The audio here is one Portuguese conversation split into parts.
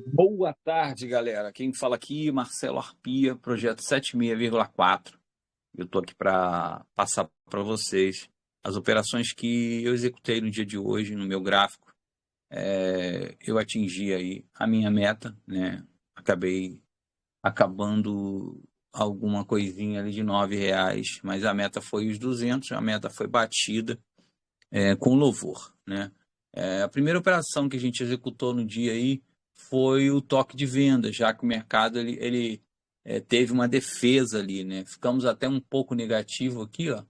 Boa tarde, galera. Quem fala aqui, Marcelo Arpia, projeto 76,4. Eu estou aqui para passar para vocês as operações que eu executei no dia de hoje, no meu gráfico. Eu atingi aí a minha meta, né? Acabei acabando alguma coisinha ali de R$ 9, mas a meta foi os 200, a meta foi batida com louvor, né? A primeira operação que a gente executou no dia aí foi o toque de venda, já que o mercado ele teve uma defesa ali, né? Ficamos até um pouco negativo aqui, ó,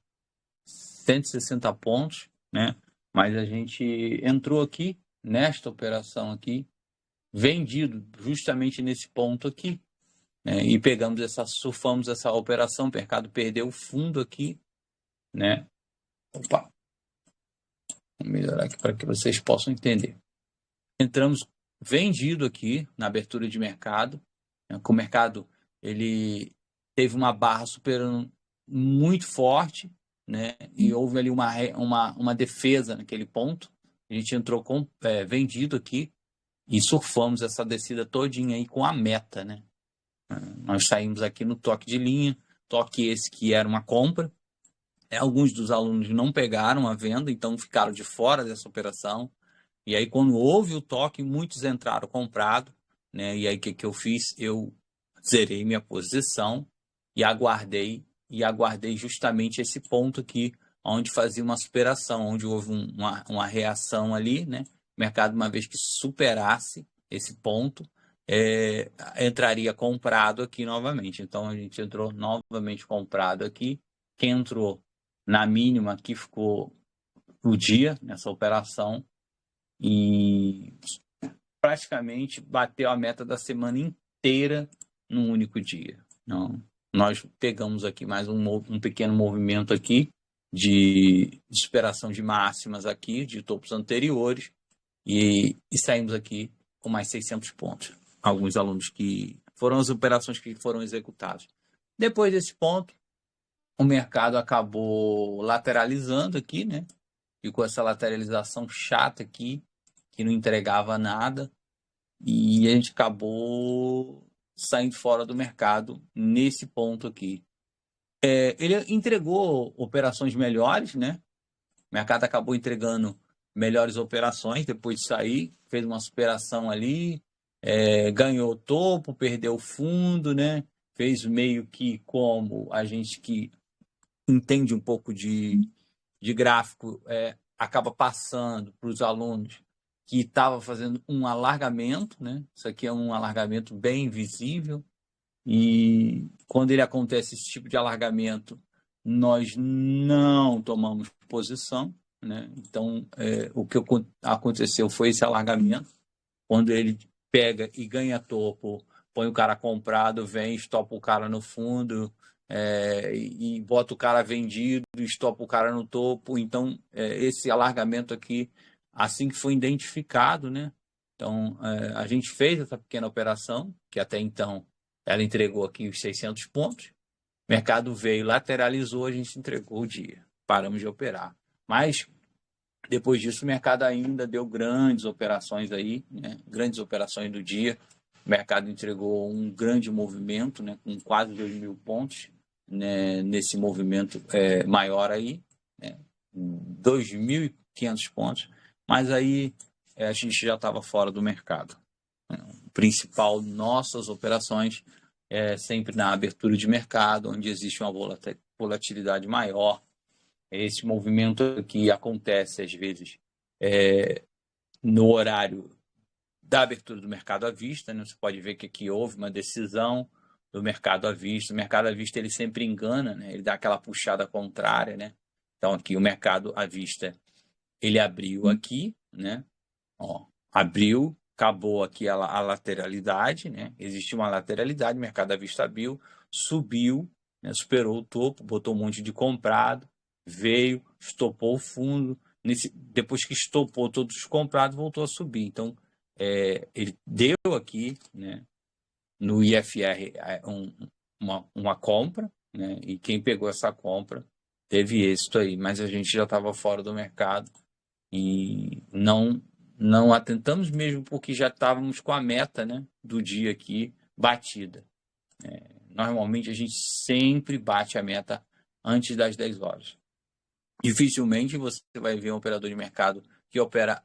160 pontos, né? Mas a gente entrou aqui nesta operação aqui, vendido justamente nesse ponto aqui, né? E surfamos essa operação, o mercado perdeu o fundo aqui, né? Opa, vou melhorar aqui para que vocês possam entender. Entramos vendido aqui na abertura de mercado, né, com o mercado ele teve uma barra superando muito forte, né, e houve ali uma defesa naquele ponto. A gente entrou vendido aqui e surfamos essa descida todinha aí com a meta, né? Nós saímos aqui no toque de linha, toque esse que era uma compra. Alguns dos alunos não pegaram a venda, então ficaram de fora dessa operação. E aí, quando houve o toque, muitos entraram comprado, né? E aí, o que eu fiz? Eu zerei minha posição e aguardei justamente esse ponto aqui, onde fazia uma superação, onde houve uma reação ali, né? O mercado, uma vez que superasse esse ponto, entraria comprado aqui novamente. Então, a gente entrou novamente comprado aqui. Quem entrou na mínima aqui ficou o dia nessa operação e praticamente bateu a meta da semana inteira num único dia. Não, nós pegamos aqui mais um pequeno movimento aqui de superação de máximas aqui, de topos anteriores, e saímos aqui com mais 600 pontos. Alguns alunos que foram as operações que foram executadas. Depois desse ponto, o mercado acabou lateralizando aqui, né? Ficou essa lateralização chata aqui, que não entregava nada, e a gente acabou saindo fora do mercado nesse ponto aqui. Ele entregou operações melhores, né? O mercado acabou entregando melhores operações depois de sair, fez uma superação ali, ganhou topo, perdeu fundo, né? Fez meio que como a gente que entende um pouco de gráfico, acaba passando para os alunos que estava fazendo um alargamento, né? Isso aqui é um alargamento bem visível, e quando ele acontece esse tipo de alargamento, nós não tomamos posição, né? Então, o que aconteceu foi esse alargamento. Quando ele pega e ganha topo, põe o cara comprado, vem, estopa o cara no fundo, e bota o cara vendido, estopa o cara no topo. Então, esse alargamento aqui, assim que foi identificado, né? Então, a gente fez essa pequena operação, que até então ela entregou aqui os 600 pontos. O mercado veio, lateralizou, a gente entregou o dia. Paramos de operar. Mas depois disso, o mercado ainda deu grandes operações aí, né? Grandes operações do dia. O mercado entregou um grande movimento, né? Com quase 2.000 pontos, né? Nesse movimento maior aí, né? 2.500 pontos. Mas aí a gente já estava fora do mercado. O principal, nossas operações é sempre na abertura de mercado, onde existe uma volatilidade maior. Esse movimento que acontece, às vezes, no horário da abertura do mercado à vista, né? Você pode ver que aqui houve uma decisão do mercado à vista. O mercado à vista ele sempre engana, né? Ele dá aquela puxada contrária, né? Então, aqui o mercado à vista ele abriu aqui, né? Ó, abriu, acabou aqui a lateralidade, né? Existe uma lateralidade, o mercado à vista abriu, subiu, né? Superou o topo, botou um monte de comprado, veio, estopou o fundo, depois que estopou todos os comprados, voltou a subir. Então, ele deu aqui, né, no IFR uma compra, né? E quem pegou essa compra teve êxito aí, mas a gente já estava fora do mercado e não atentamos mesmo porque já estávamos com a meta, né, do dia aqui batida. Normalmente a gente sempre bate a meta antes das 10 horas. Dificilmente você vai ver um operador de mercado que opera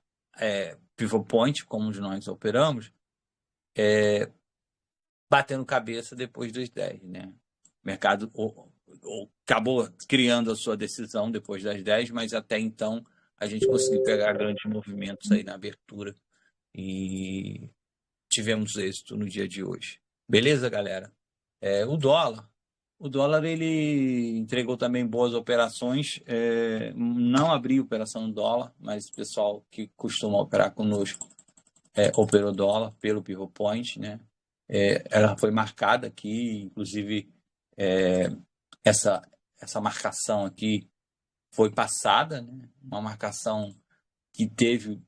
pivot point, como nós operamos, batendo cabeça depois dos 10, né? O mercado acabou criando a sua decisão depois das 10, mas até então a gente conseguiu pegar grandes movimentos aí na abertura e tivemos êxito no dia de hoje. Beleza, galera? O dólar ele entregou também boas operações. Não abri operação no dólar, mas o pessoal que costuma operar conosco operou dólar pelo Pivot Point, né? Ela foi marcada aqui, inclusive essa marcação aqui foi passada, né? Uma marcação que teve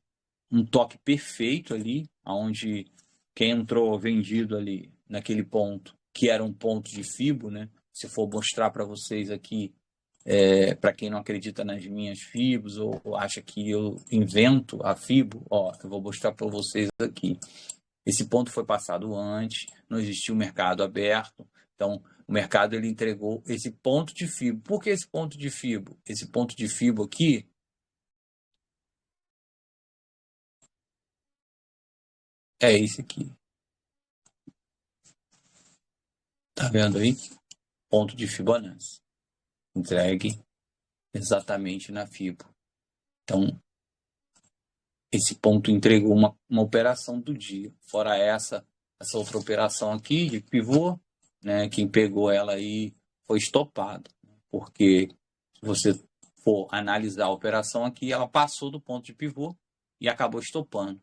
um toque perfeito ali, onde quem entrou vendido ali naquele ponto, que era um ponto de FIBO, né? Se for mostrar para vocês aqui, para quem não acredita nas minhas FIBOs ou acha que eu invento a FIBO, eu vou mostrar para vocês aqui. Esse ponto foi passado antes, não existia um mercado aberto, então o mercado ele entregou esse ponto de FIBO. Por que esse ponto de FIBO? Esse ponto de FIBO aqui é esse aqui. Tá vendo aí? Ponto de Fibonacci. Entregue exatamente na FIBO. Então, esse ponto entregou uma operação do dia. Fora essa outra operação aqui de pivô, né? Quem pegou ela aí foi estopado. Porque se você for analisar a operação aqui, ela passou do ponto de pivô e acabou estopando.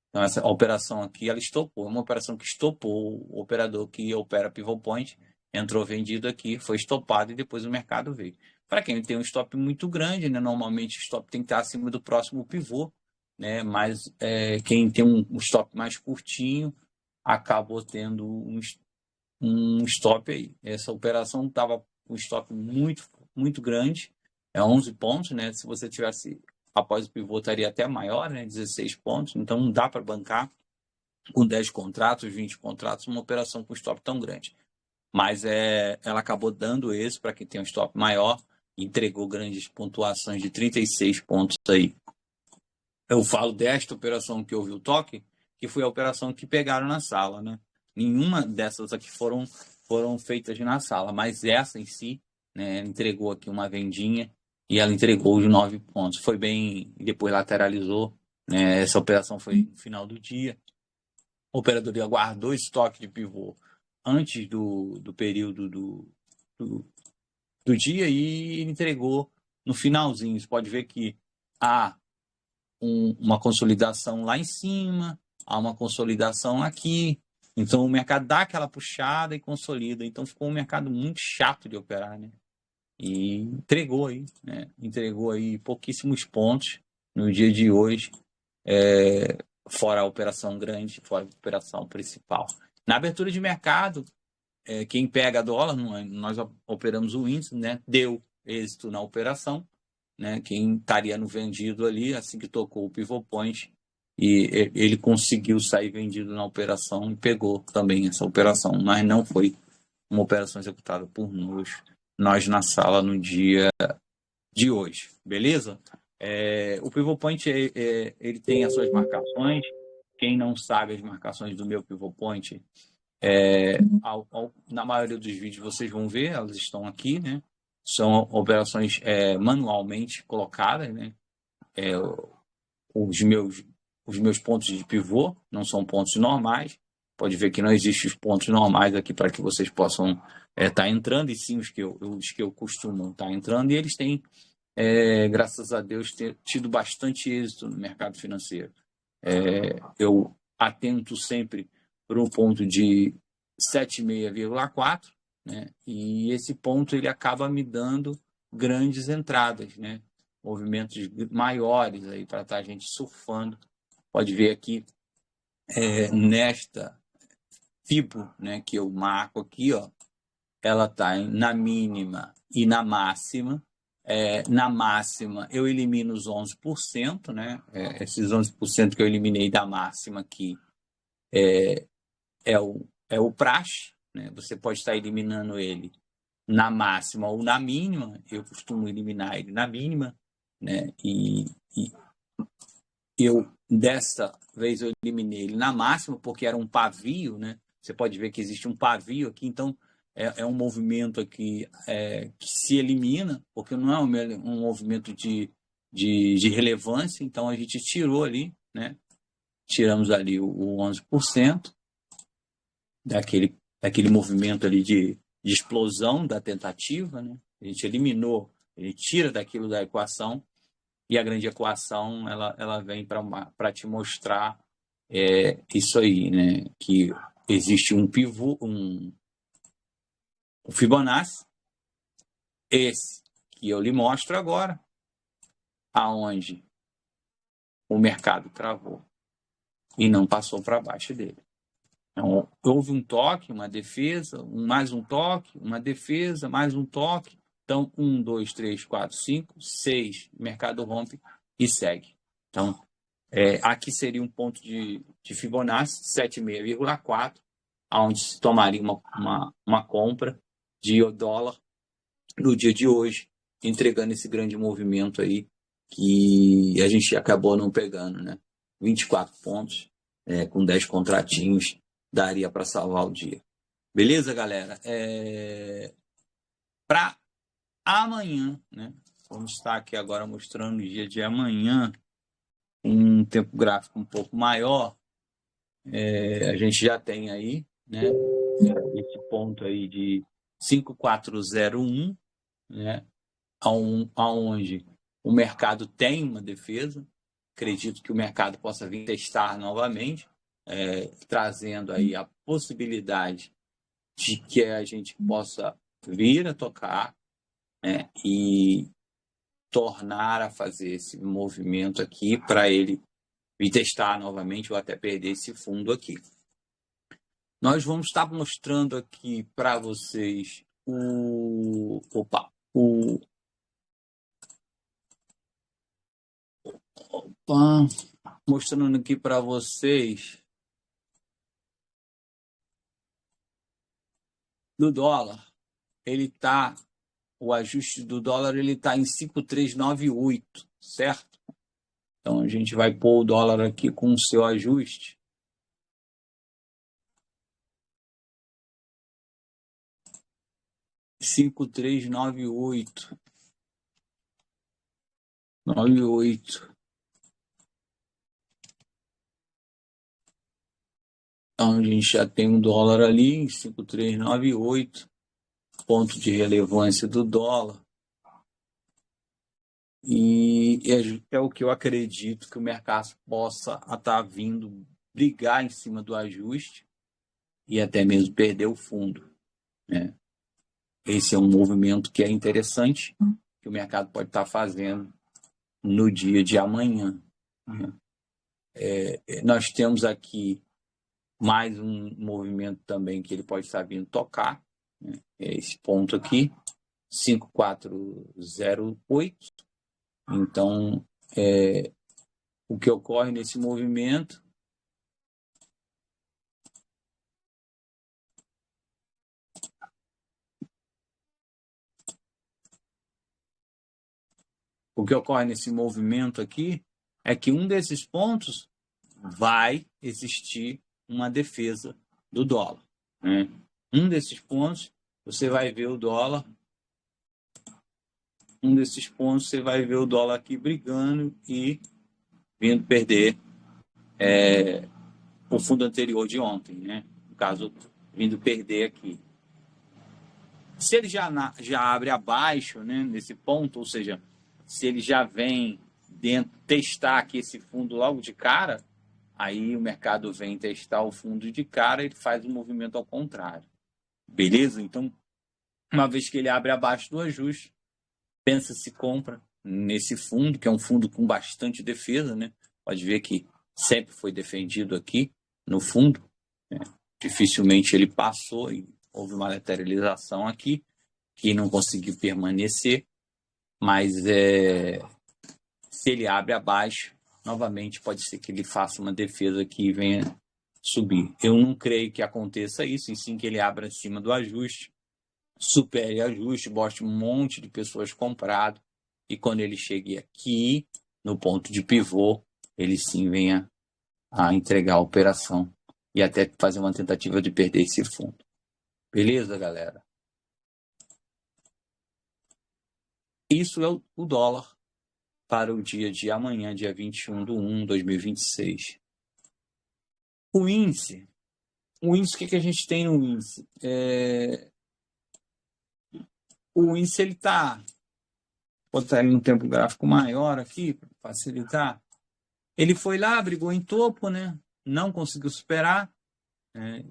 Então, essa operação aqui, ela estopou. Uma operação que estopou, o operador que opera pivot point entrou vendido aqui, foi estopado e depois o mercado veio. Para quem tem um stop muito grande, né, normalmente o stop tem que estar acima do próximo pivô, né, mas quem tem um stop mais curtinho acabou tendo um stop aí. Essa operação estava com um stop muito, muito grande, 11 pontos, né? Se você tivesse após o pivô estaria até maior, né? 16 pontos, então não dá para bancar com 10 contratos, 20 contratos, uma operação com stop tão grande. Mas ela acabou dando esse para quem tem um stop maior, entregou grandes pontuações de 36 pontos aí. Eu falo desta operação que houve o toque, que foi a operação que pegaram na sala, né? Nenhuma dessas aqui foram feitas na sala, mas essa em si, né, entregou aqui uma vendinha e ela entregou os 9 pontos. Foi bem, e depois lateralizou, né? Essa operação foi no final do dia. O operador aguardou estoque de pivô antes do período do dia e entregou no finalzinho. Você pode ver que há uma consolidação lá em cima, há uma consolidação aqui. Então o mercado dá aquela puxada e consolida. Então ficou um mercado muito chato de operar, né? E entregou aí, né? Entregou aí pouquíssimos pontos no dia de hoje, fora a operação grande, fora a operação principal. Na abertura de mercado, quem pega dólar, nós operamos o índice, né? Deu êxito na operação, né? Quem estaria no vendido ali, assim que tocou o pivot point, e ele conseguiu sair vendido na operação e pegou também essa operação, mas não foi uma operação executada por nós na sala no dia de hoje, beleza? O pivot point ele tem as suas marcações. Quem não sabe as marcações do meu pivot point, na maioria dos vídeos vocês vão ver, elas estão aqui, né? São operações manualmente colocadas, né? Os meus pontos de pivô não são pontos normais. Pode ver que não existem os pontos normais aqui para que vocês possam estar entrando, e sim os que eu costumo estar entrando, e eles têm, graças a Deus, tido bastante êxito no mercado financeiro. Eu atento sempre para um ponto de 76,4, né? E esse ponto ele acaba me dando grandes entradas, né? Movimentos maiores aí para estar a gente surfando. Pode ver aqui nesta FIBO, né, que eu marco aqui, ela está na mínima e na máxima, Na máxima, eu elimino os 11%, né? Esses 11% que eu eliminei da máxima aqui é o praxe, né? Você pode estar eliminando ele na máxima ou na mínima. Eu costumo eliminar ele na mínima, né? E eu, dessa vez, eu eliminei ele na máxima, porque era um pavio, né? Você pode ver que existe um pavio aqui, então é um movimento aqui que se elimina, porque não é um movimento de relevância, então a gente tirou ali, né? Tiramos ali o 11% daquele movimento ali de explosão da tentativa, né? A gente eliminou, ele tira daquilo da equação, e a grande equação ela vem para te mostrar isso aí, né? Que existe um pivô, um Fibonacci, esse que eu lhe mostro agora, aonde o mercado travou e não passou para baixo dele. Então, houve um toque, uma defesa, mais um toque, uma defesa, mais um toque. Então, 1, 2, 3, 4, 5, 6, mercado rompe e segue. Então, aqui seria um ponto de Fibonacci, 76,4, onde se tomaria uma compra de dólar no dia de hoje, entregando esse grande movimento aí que a gente acabou não pegando, né? 24 pontos, com 10 contratinhos, daria para salvar o dia. Beleza, galera? Para amanhã, né? Vamos estar aqui agora mostrando o dia de amanhã, um tempo gráfico um pouco maior. A gente já tem aí, né? Esse ponto aí de 5401, né? Aonde o mercado tem uma defesa. Acredito que o mercado possa vir testar novamente, trazendo aí a possibilidade de que a gente possa vir a tocar, né, e tornar a fazer esse movimento aqui para ele vir testar novamente ou até perder esse fundo aqui. Nós vamos estar mostrando aqui para vocês mostrando aqui para vocês do dólar. O ajuste do dólar ele está em 5,398, certo? Então a gente vai pôr o dólar aqui com o seu ajuste. Cinco três nove oito. Então a gente já tem um dólar ali em 5,398, ponto de relevância do dólar. E é o que eu acredito que o mercado possa estar vindo brigar em cima do ajuste e até mesmo perder o fundo, né? Esse é um movimento que é interessante, que o mercado pode estar fazendo no dia de amanhã. Nós temos aqui mais um movimento também que ele pode estar vindo tocar, né? Esse ponto aqui, 5408. Então, o que ocorre nesse movimento aqui é que um desses pontos vai existir uma defesa do dólar, né? Um desses pontos você vai ver o dólar, aqui brigando e vindo perder o fundo anterior de ontem, né? No caso, vindo perder aqui. Se ele já abre abaixo, né, nesse ponto, ou seja, se ele já vem testar aqui esse fundo logo de cara, aí o mercado vem testar o fundo de cara e ele faz o movimento ao contrário. Beleza? Então, uma vez que ele abre abaixo do ajuste, pensa se compra nesse fundo, que é um fundo com bastante defesa, né? Pode ver que sempre foi defendido aqui no fundo, né? Dificilmente ele passou e houve uma lateralização aqui que não conseguiu permanecer. Mas se ele abre abaixo, novamente pode ser que ele faça uma defesa aqui e venha subir. Eu não creio que aconteça isso, e sim que ele abra acima do ajuste, supere o ajuste, bote um monte de pessoas comprado, e quando ele chegue aqui, no ponto de pivô, ele sim venha a entregar a operação e até fazer uma tentativa de perder esse fundo. Beleza, galera? Isso é o dólar para o dia de amanhã, dia 21/1/2026. O índice, o que que a gente tem no índice? O índice, ele está, vou botar ele no tempo gráfico maior aqui, para facilitar. Ele foi lá, brigou em topo, né? Não conseguiu superar.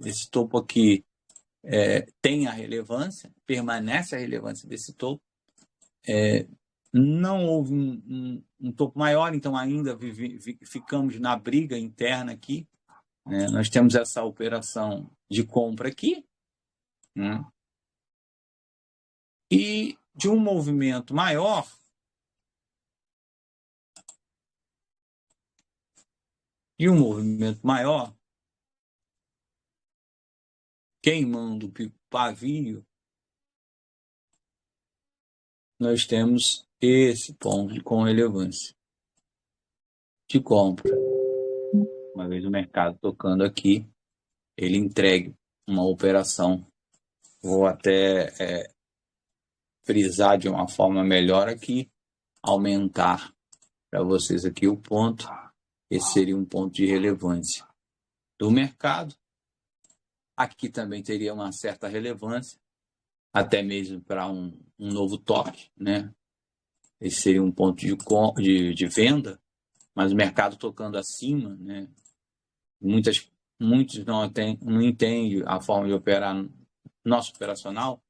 Esse topo aqui tem a relevância, permanece a relevância desse topo. Não houve um topo maior, então ainda ficamos na briga interna aqui. Nós temos essa operação de compra aqui, né? E de um movimento maior, queimando o pavio, nós temos esse ponto com relevância de compra. Uma vez o mercado tocando aqui, ele entregue uma operação. Vou até frisar de uma forma melhor aqui, aumentar para vocês aqui o ponto. Esse seria um ponto de relevância do mercado. Aqui também teria uma certa relevância, até mesmo para um novo toque, né? Esse seria um ponto de venda, mas o mercado tocando acima, né? Muitos não entendem a forma de operar nosso operacional.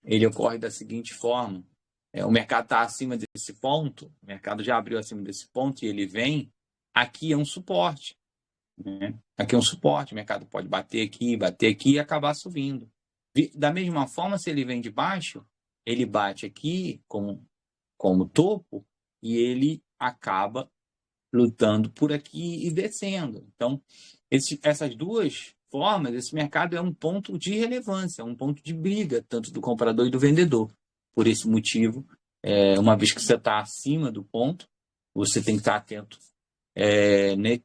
Ele ocorre da seguinte forma: o mercado está acima desse ponto, o mercado já abriu acima desse ponto e ele vem, aqui é um suporte, né? Aqui é um suporte, o mercado pode bater aqui e acabar subindo. Da mesma forma, se ele vem de baixo, ele bate aqui como topo e ele acaba lutando por aqui e descendo. Então, essas duas formas, esse mercado é um ponto de relevância, um ponto de briga, tanto do comprador e do vendedor. Por esse motivo, uma vez que você está acima do ponto, você tem que estar atento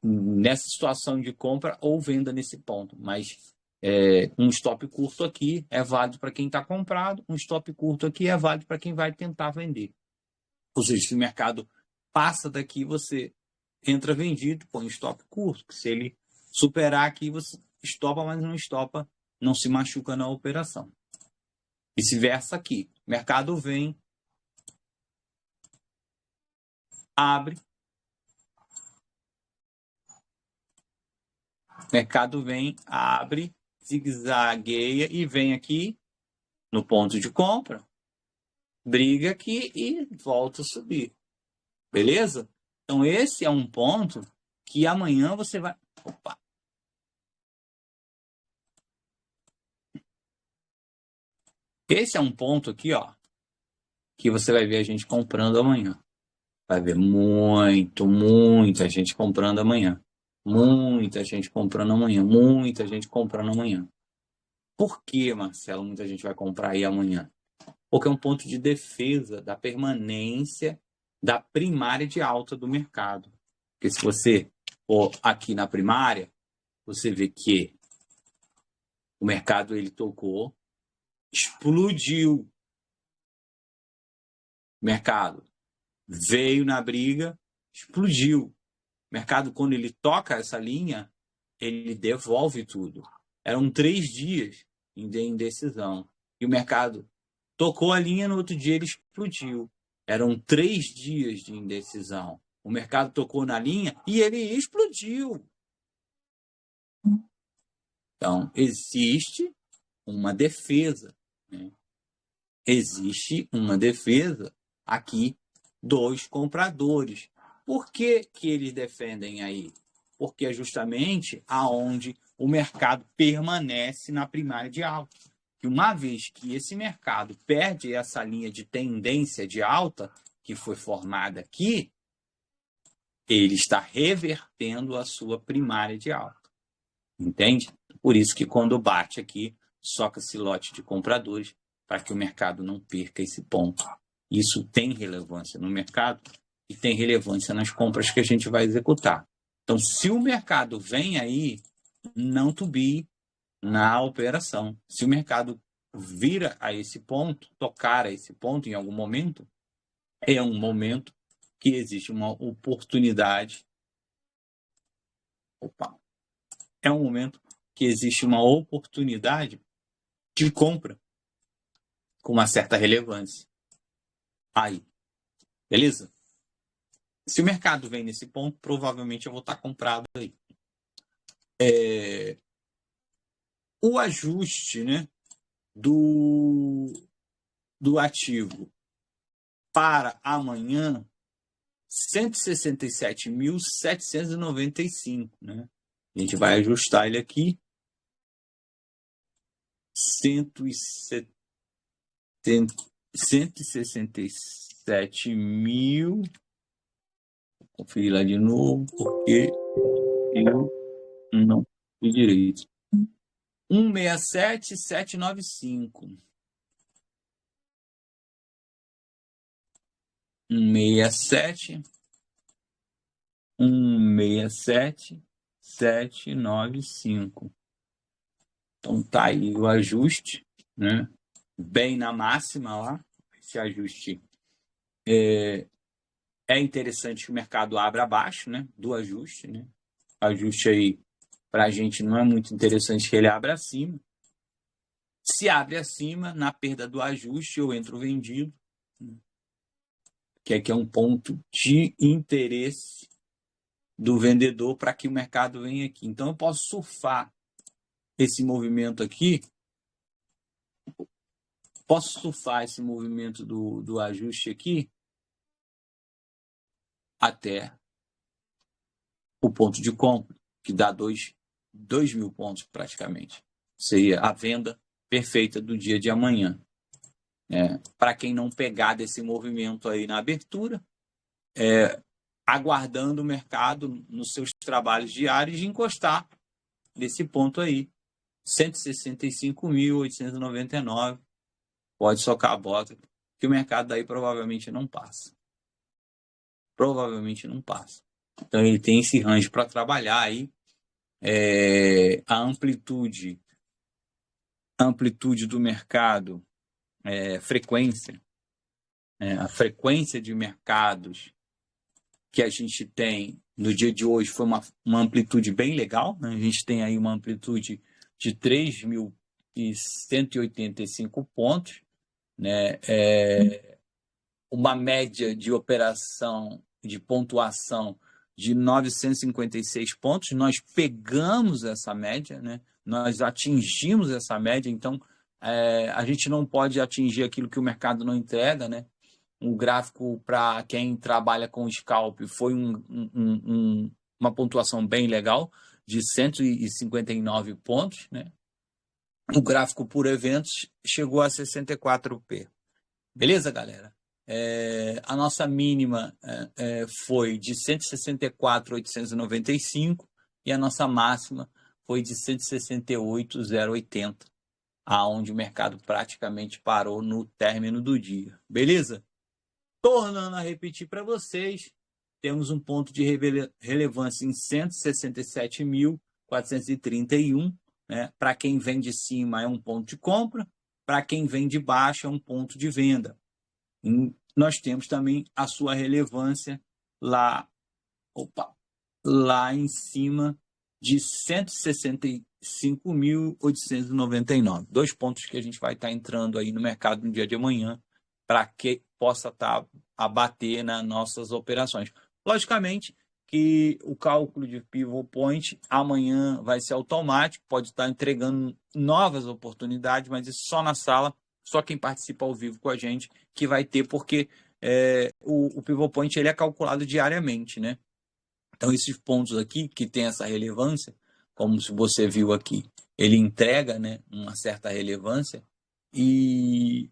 nessa situação de compra ou venda nesse ponto. Mas um stop curto aqui é válido para quem está comprado, um stop curto aqui é válido para quem vai tentar vender. Ou seja, se o mercado passa daqui, você entra vendido, põe um stop curto. Se ele superar aqui, você estopa, mas não estopa, não se machuca na operação. Vice-versa aqui. O mercado vem, abre. Mercado vem, abre, zigue-zagueia e vem aqui no ponto de compra, briga aqui e volta a subir. Beleza? Então, esse é um ponto que amanhã você vai... Opa! Esse é um ponto aqui, ó, que você vai ver a gente comprando amanhã. Vai ver muita gente comprando amanhã. Muita gente comprando amanhã. Muita gente comprando amanhã. Por que, Marcelo, muita gente vai comprar aí amanhã? Porque é um ponto de defesa da permanência da primária de alta do mercado. Porque se você for aqui na primária, você vê que o mercado ele tocou, explodiu. O mercado veio na briga, explodiu. O mercado, quando ele toca essa linha, ele devolve tudo. Eram 3 dias de indecisão. E o mercado tocou a linha, no outro dia ele explodiu. Eram 3 dias de indecisão. O mercado tocou na linha e ele explodiu. Então, existe uma defesa, né? Existe uma defesa aqui dos compradores. Por que eles defendem aí? Porque é justamente aonde o mercado permanece na primária de alta. E uma vez que esse mercado perde essa linha de tendência de alta, que foi formada aqui, ele está revertendo a sua primária de alta. Entende? Por isso que quando bate aqui, soca-se lote de compradores para que o mercado não perca esse ponto. Isso tem relevância no mercado e tem relevância nas compras que a gente vai executar. Então, se o mercado vem aí, não tubie na operação. Se o mercado vira a esse ponto, tocar a esse ponto em algum momento, é um momento que existe uma oportunidade. É um momento que existe uma oportunidade de compra com uma certa relevância. Aí, beleza? Se o mercado vem nesse ponto, provavelmente eu vou estar comprado aí. O ajuste, né, do ativo para amanhã, 167.795, né? A gente vai ajustar ele aqui. 167 mil. Vou conferir lá de novo, porque eu não fiz direito. 167.795. 167.795. Então tá aí o ajuste, né? Bem na máxima lá. Esse ajuste é interessante que o mercado abra abaixo, né? Do ajuste, né? O ajuste aí para a gente não é muito interessante que ele abra acima. Se abre acima, na perda do ajuste, eu entro vendido, que aqui é um ponto de interesse do vendedor para que o mercado venha aqui. Então, eu posso surfar esse movimento aqui, do ajuste aqui até o ponto de compra, que dá 2.000 pontos praticamente. Seria a venda perfeita do dia de amanhã. Para quem não pegar desse movimento aí na abertura, aguardando o mercado nos seus trabalhos diários de encostar nesse ponto aí, 165.899, pode socar a bota, que o mercado daí provavelmente não passa. Então ele tem esse range para trabalhar aí. A amplitude do mercado, frequência, a frequência de mercados que a gente tem no dia de hoje foi uma amplitude bem legal, né? A gente tem aí uma amplitude de 3.185 pontos, né? Uma média de operação, de pontuação de 956 pontos. Nós pegamos essa média, né? Nós atingimos essa média, então a gente não pode atingir aquilo que o mercado não entrega, né? O gráfico para quem trabalha com scalp foi uma pontuação bem legal, de 159 pontos, né? O gráfico por eventos chegou a 64p. Beleza, galera? A nossa mínima foi de 164.895 e a nossa máxima foi de 168.080, aonde o mercado praticamente parou no término do dia. Beleza? Tornando a repetir para vocês, temos um ponto de relevância em 167.431, né? Para quem vem de cima é um ponto de compra, para quem vem de baixo é um ponto de venda. E nós temos também a sua relevância lá em cima de 165.899. 2 pontos que a gente vai estar entrando aí no mercado no dia de amanhã, para que possa estar a bater nas nossas operações. Logicamente que o cálculo de pivot point amanhã vai ser automático, pode estar entregando novas oportunidades, mas isso só na sala, só quem participa ao vivo com a gente que vai ter, porque o pivot point ele é calculado diariamente, né? Então, esses pontos aqui que tem essa relevância, como se você viu aqui, ele entrega, né, uma certa relevância, e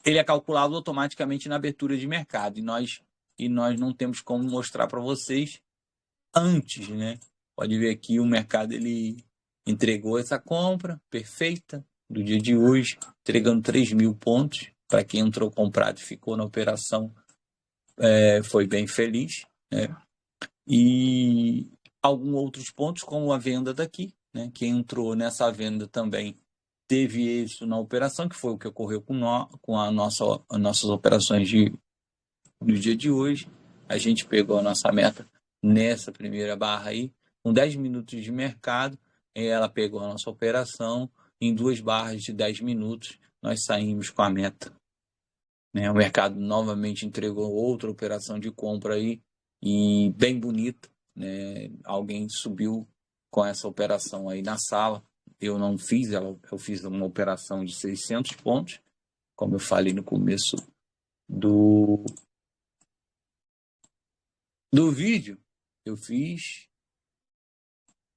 ele é calculado automaticamente na abertura de mercado, e nós não temos como mostrar para vocês antes, né? Pode ver aqui o mercado, ele entregou essa compra perfeita do dia de hoje, entregando 3.000 pontos. Para quem entrou comprado e ficou na operação, foi bem feliz, né? E alguns outros pontos, como a venda daqui, né? Quem entrou nessa venda também teve isso na operação, que foi o que ocorreu com as nossas operações do dia de hoje. A gente pegou a nossa meta nessa primeira barra aí, com 10 minutos de mercado, ela pegou a nossa operação, em 2 barras de 10 minutos, nós saímos com a meta. Né? O mercado novamente entregou outra operação de compra aí, e bem bonita, né? Alguém subiu com essa operação aí na sala, eu não fiz, eu fiz uma operação de 600 pontos, como eu falei no começo do vídeo, eu fiz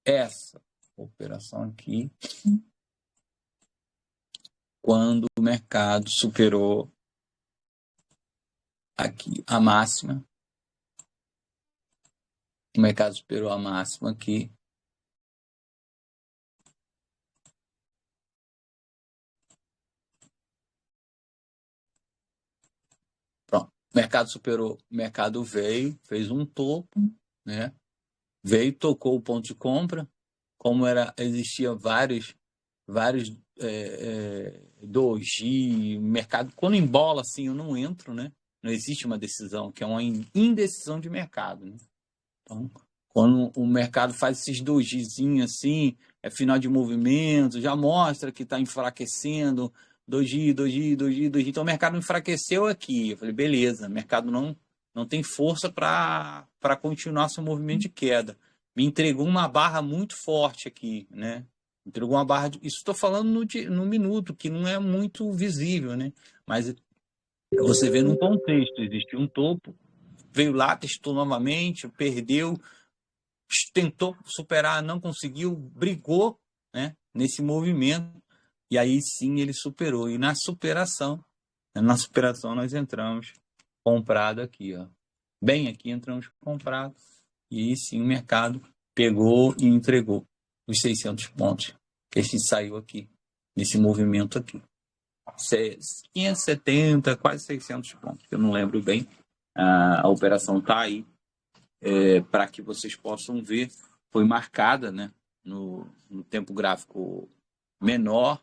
essa operação aqui quando o mercado superou aqui a máxima. O mercado superou a máxima aqui. Pronto. O mercado superou, o mercado veio, fez um topo, né? Veio, tocou o ponto de compra. Como existia vários doji, mercado. Quando embola assim, eu não entro, né? Não existe uma decisão, que é uma indecisão de mercado, né? Então, quando o mercado faz esses dojizinhos assim, é final de movimento, já mostra que está enfraquecendo, doji, doji, doji, doji. Então o mercado enfraqueceu aqui. Eu falei, beleza, o mercado não tem força para continuar seu movimento de queda. Me entregou uma barra muito forte aqui, né? Entregou uma barra. Isso estou falando no minuto, que não é muito visível, né? Mas você vê num contexto, existe um topo, veio lá, testou novamente, perdeu, tentou superar, não conseguiu, brigou, né, nesse movimento, e aí sim ele superou. E na superação nós entramos comprado aqui, ó. Bem aqui entramos comprado, e aí sim o mercado pegou e entregou os 600 pontos que a gente saiu aqui, nesse movimento aqui. 570, quase 600 pontos, eu não lembro bem. A operação está aí, para que vocês possam ver. Foi marcada, né, no tempo gráfico menor,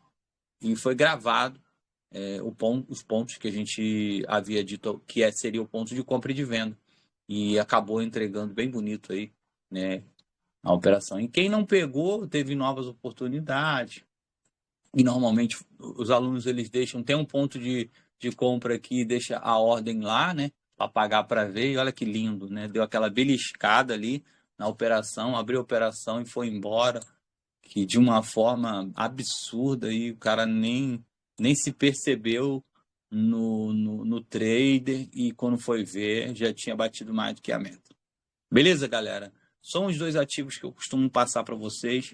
e foi gravado os pontos que a gente havia dito que seria o ponto de compra e de venda, e acabou entregando bem bonito aí, né, a operação. E quem não pegou teve novas oportunidades, e normalmente os alunos eles tem um ponto de compra aqui, deixa a ordem lá, né, para pagar para ver, e olha que lindo, né, deu aquela beliscada ali na operação, abriu a operação e foi embora, que de uma forma absurda, e o cara nem se percebeu no trader, e quando foi ver já tinha batido mais do que a meta. Beleza, galera? São os 2 ativos que eu costumo passar para vocês.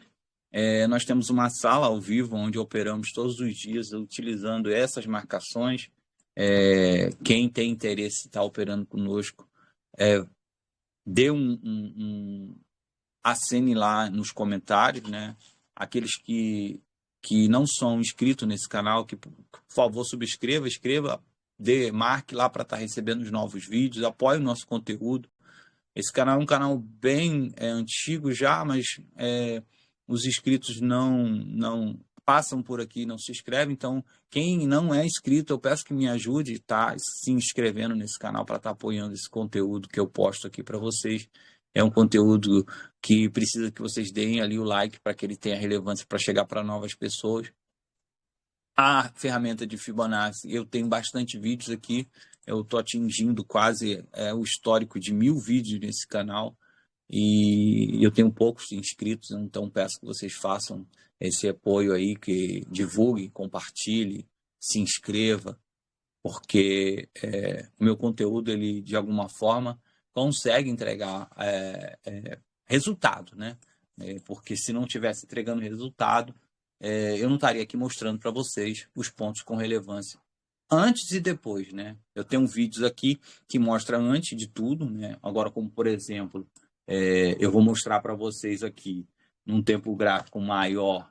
Nós temos uma sala ao vivo onde operamos todos os dias utilizando essas marcações. Quem tem interesse em estar operando conosco, dê acene lá nos comentários, né? Aqueles que não são inscritos nesse canal, que por favor escreva, marque lá para estar recebendo os novos vídeos, apoie o nosso conteúdo. Esse canal é um canal bem antigo já, mas os inscritos não passam por aqui, não se inscrevem. Então, quem não é inscrito, eu peço que me ajude a estar se inscrevendo nesse canal para estar apoiando esse conteúdo que eu posto aqui para vocês. É um conteúdo que precisa que vocês deem ali o like para que ele tenha relevância para chegar para novas pessoas. A ferramenta de Fibonacci, eu tenho bastante vídeos aqui, eu estou atingindo quase o histórico de 1000 vídeos nesse canal, e eu tenho poucos inscritos, então peço que vocês façam esse apoio aí, que divulgue, compartilhe, se inscreva, porque o meu conteúdo, ele de alguma forma consegue entregar resultado, né? Porque se não tivesse entregando resultado, eu não estaria aqui mostrando para vocês os pontos com relevância antes e depois, né? Eu tenho vídeos aqui que mostram antes de tudo, né? Agora, como por exemplo, eu vou mostrar para vocês aqui, num tempo gráfico maior,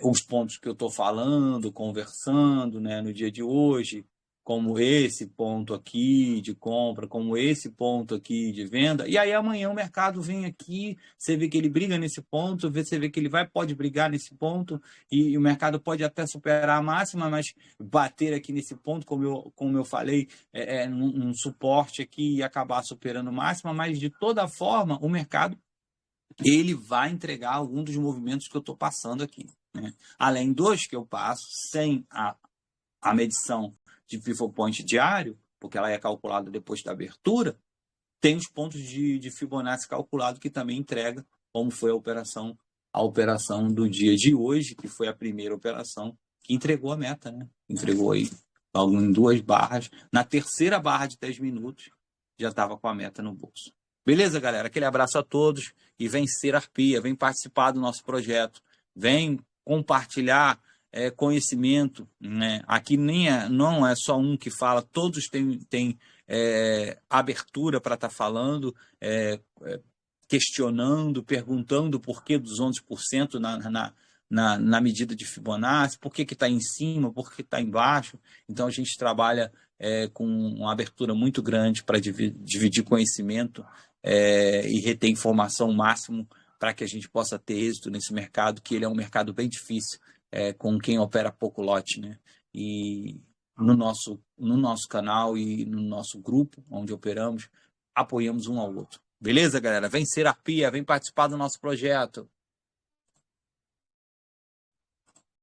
os pontos que eu estou falando, conversando, né, no dia de hoje, como esse ponto aqui de compra, como esse ponto aqui de venda. E aí amanhã o mercado vem aqui, você vê que ele briga nesse ponto, você vê que ele pode brigar nesse ponto, e o mercado pode até superar a máxima, mas bater aqui nesse ponto, como eu falei, num suporte aqui e acabar superando a máxima, mas de toda forma o mercado ele vai entregar algum dos movimentos que eu estou passando aqui, né? Além dos que eu passo sem a medição de pivot point diário, porque ela é calculada depois da abertura, tem os pontos de Fibonacci calculado que também entrega, como foi a operação do dia de hoje, que foi a primeira operação que entregou a meta, né? Entregou aí logo em 2 barras. Na terceira barra de 10 minutos, já estava com a meta no bolso. Beleza, galera? Aquele abraço a todos e vem ser Arpia, vem participar do nosso projeto, vem compartilhar conhecimento, né? Aqui não é só um que fala, todos têm abertura para estar falando, questionando, perguntando por que dos 11% na medida de Fibonacci, por que está em cima, por que está embaixo. Então a gente trabalha com uma abertura muito grande para dividir conhecimento e reter informação ao máximo para que a gente possa ter êxito nesse mercado, que ele é um mercado bem difícil, com quem opera pouco lote, né? E no nosso canal e no nosso grupo, onde operamos, apoiamos um ao outro. Beleza, galera? Vem ser Arpia, vem participar do nosso projeto.